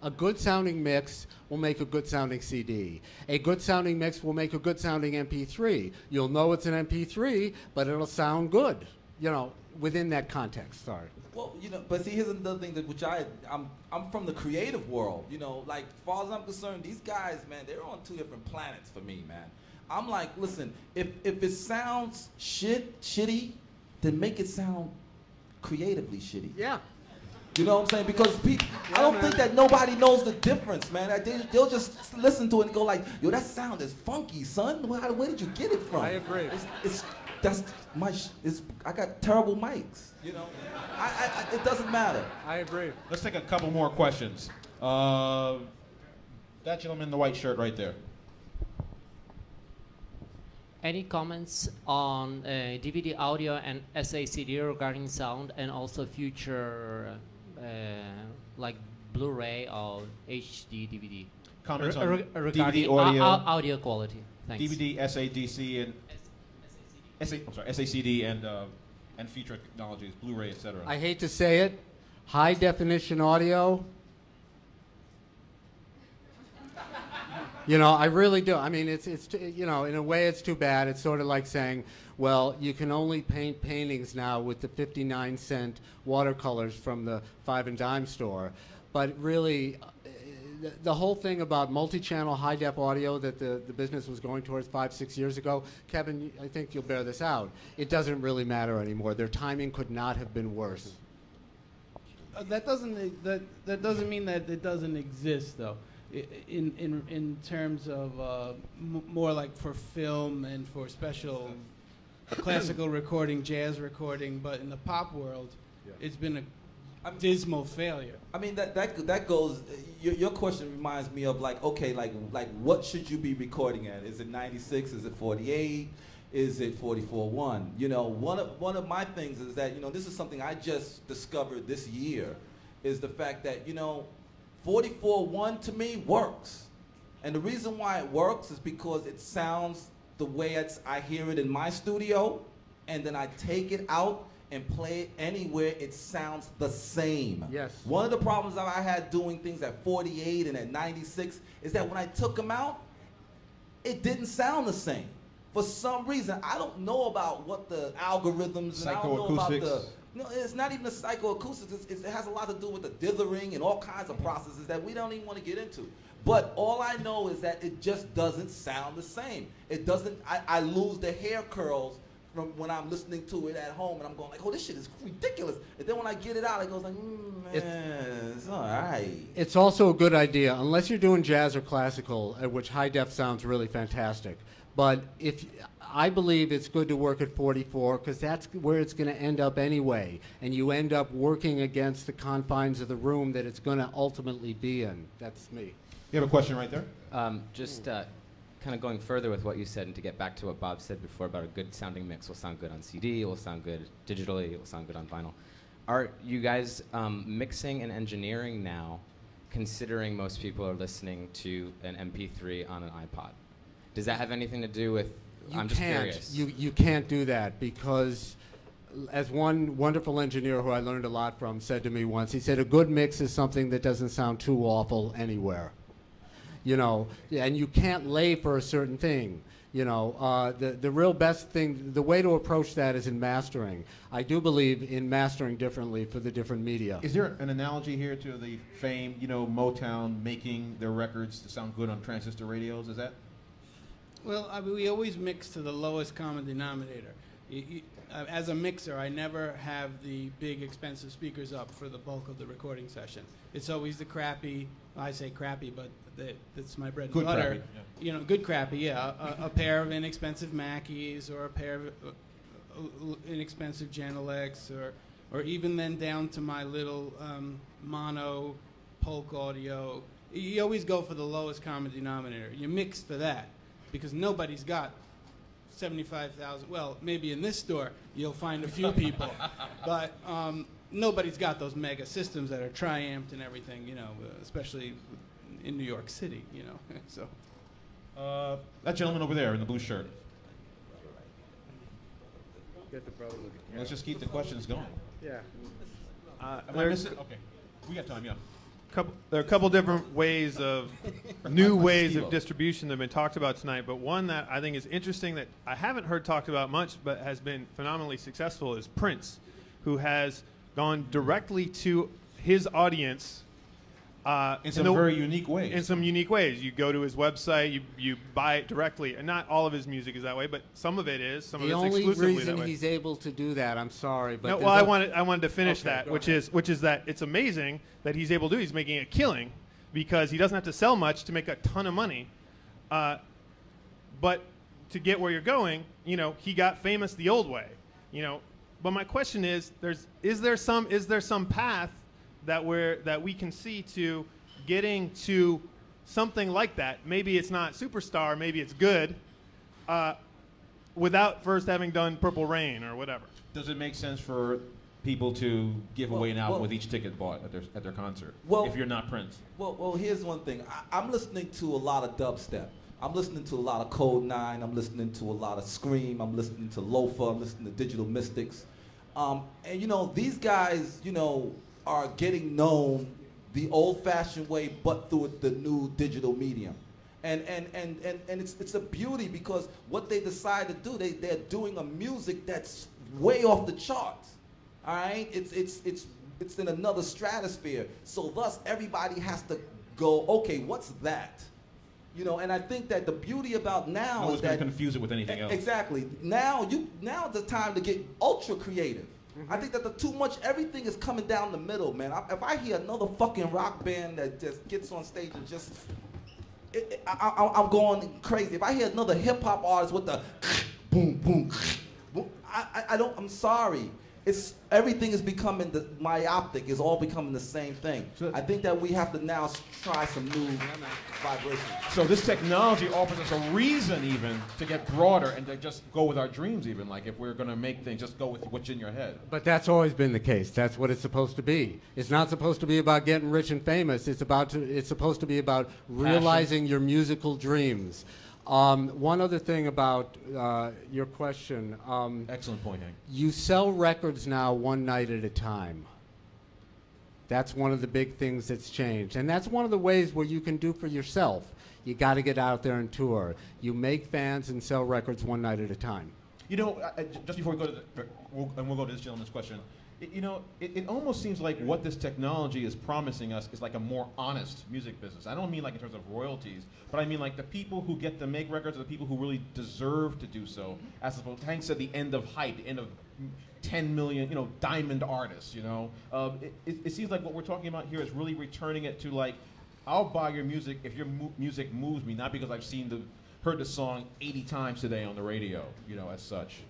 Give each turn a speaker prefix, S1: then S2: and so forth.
S1: A good sounding mix will make a good sounding CD. A good sounding mix will make a good sounding MP3. You'll know it's an MP3, but it'll sound good, you know, within that context. Sorry.
S2: Well, you know, but see, here's another thing that which I'm from the creative world. You know, like as far as I'm concerned, these guys, man, they're on two different planets for me, man. I'm like, listen, if it sounds shitty, then make it sound creatively shitty.
S1: Yeah.
S2: You know what I'm saying? Because people, I don't think that nobody knows the difference, man. They'll just listen to it and go like, yo, that sound is funky, son. Where did you get it from?
S1: I agree.
S2: I got terrible mics, you know. It doesn't matter.
S1: I agree.
S3: Let's take a couple more questions. That gentleman in the white shirt right there.
S4: Any comments on DVD audio and SACD regarding sound, and also future like Blu-ray or HD DVD?
S3: Comments on
S4: regarding
S3: DVD audio,
S4: audio quality. Thanks.
S3: DVD, SADC, and SACD and feature technologies, Blu-ray, etc.
S1: I hate to say it, high definition audio. You know, I really do. I mean, it's you know, in a way it's too bad. It's sort of like saying, well, you can only paint paintings now with the 59-cent watercolors from the 5 and dime store. But really, the whole thing about multi-channel high-def audio that the business was going towards 5-6 years ago, Kevin, I think you'll bear this out. It doesn't really matter anymore. Their timing could not have been worse.
S5: That doesn't mean that it doesn't exist, though. In terms of more like for film and for special classical recording, jazz recording, but in the pop world, it's been a dismal failure.
S2: I mean that goes. Your question reminds me of like, okay, like what should you be recording at? Is it 96? Is it 48? Is it 44.1? You know, one of my things is that, you know, this is something I just discovered this year, is the fact that, you know, 44.1 to me works. And the reason why it works is because it sounds the way I hear it in my studio, and then I take it out and play it anywhere, it sounds the same.
S1: Yes.
S2: One of the problems that I had doing things at 48 and at 96 is that when I took them out, it didn't sound the same. For some reason, I don't know about what the algorithms, and I don't know about the... No, it's not even the psychoacoustics. It has a lot to do with the dithering and all kinds of processes that we don't even want to get into. But all I know is that it just doesn't sound the same. It doesn't, I lose the hair curls from when I'm listening to it at home, and I'm going like, oh, this shit is ridiculous. And then when I get it out, it goes like, man, it's all right.
S1: It's also a good idea, unless you're doing jazz or classical, at which high def sounds really fantastic. But I believe it's good to work at 44 because that's where it's going to end up anyway, and you end up working against the confines of the room that it's going to ultimately be in. That's me.
S3: You have a question right there?
S6: Just kind of going further with what you said, and to get back to what Bob said before about a good sounding mix will sound good on CD, it will sound good digitally, it will sound good on vinyl. Are you guys mixing and engineering now, considering most people are listening to an MP3 on an iPod? Does that have anything to do with... I'm just curious.
S1: You can't do that because, as one wonderful engineer who I learned a lot from said to me once, he said, a good mix is something that doesn't sound too awful anywhere. You know, and you can't lay for a certain thing. You know, the real best thing, the way to approach that is in mastering. I do believe in mastering differently for the different media.
S3: Is there an analogy here to the famed, you know, Motown making their records to sound good on transistor radios? Is that?
S5: Well, I mean, we always mix to the lowest common denominator. As a mixer, I never have the big expensive speakers up for the bulk of the recording session. It's always the crappy, I say crappy, but that's my bread and butter.
S3: Crappy, yeah.
S5: You know, good crappy, yeah. A pair of inexpensive Mackeys, or a pair of inexpensive Genelecs, or even then down to my little mono Polk audio. You always go for the lowest common denominator. You mix for that, because nobody's got 75,000. Well, maybe in this store you'll find a few people, but nobody's got those mega systems that are tri-amped and everything, you know, especially in New York City, you know. So
S3: that gentleman over there in the blue shirt.
S1: Get the brother with the camera.
S3: Let's just keep the questions going.
S1: Yeah.
S3: Am I missing? Okay, we got time. Yeah.
S7: There are a couple different ways of new ways of distribution that have been talked about tonight, but one that I think is interesting that I haven't heard talked about much but has been phenomenally successful is Prince, who has gone directly to his audience
S3: in some very unique ways.
S7: In some unique ways. You go to his website, you buy it directly, and not all of his music is that way, but some of it is. Some of it's exclusively that way.
S1: The only reason he's able to do that, I'm sorry, but
S7: no, well, I wanted to finish that, which is that it's amazing that he's able to do. He's making a killing because he doesn't have to sell much to make a ton of money. But to get where you're going, he got famous the old way, But my question is, is there some path that we can see to getting to something like that? Maybe it's not superstar, maybe it's good, without first having done Purple Rain or whatever.
S3: Does it make sense for people to give away an album with each ticket bought at their concert? If you're not Prince.
S2: Well, here's one thing. I'm listening to a lot of dubstep. I'm listening to a lot of Code 9. I'm listening to a lot of Scream. I'm listening to Loafer. I'm listening to Digital Mystics. And these guys, are getting known the old-fashioned way, but through the new digital medium. And it's a beauty because what they decide to do, they're doing a music that's way off the charts. All right, it's in another stratosphere. So thus everybody has to go, okay, what's that? And I think that the beauty about now
S3: no
S2: is that
S3: confuse it with anything else.
S2: Exactly. Now the time to get ultra creative. I think that everything is coming down the middle, man. If I hear another fucking rock band that just gets on stage and just, I'm going crazy. If I hear another hip hop artist with the boom, boom, boom, I'm sorry. Everything is becoming myopic. It's all becoming the same thing. So I think that we have to now try some new vibrations.
S3: So this technology offers us a reason even to get broader and to just go with our dreams even. Like if we're going to make things, just go with what's in your head.
S1: But that's always been the case. That's what it's supposed to be. It's not supposed to be about getting rich and famous. It's supposed to be about realizing your musical dreams. One other thing about your question.
S3: Excellent point, Hank.
S1: You sell records now one night at a time. That's one of the big things that's changed. And that's one of the ways where you can do for yourself. You got to get out there and tour. You make fans and sell records one night at a time.
S3: Just before we go to we'll go to this gentleman's question. It almost seems like what this technology is promising us is like a more honest music business. I don't mean like in terms of royalties, but I mean like the people who get to make records are the people who really deserve to do so. As Hank said, the end of hype, the end of 10 million, diamond artists, It seems like what we're talking about here is really returning it to like, I'll buy your music if your music moves me, not because I've heard the song 80 times today on the radio, as such.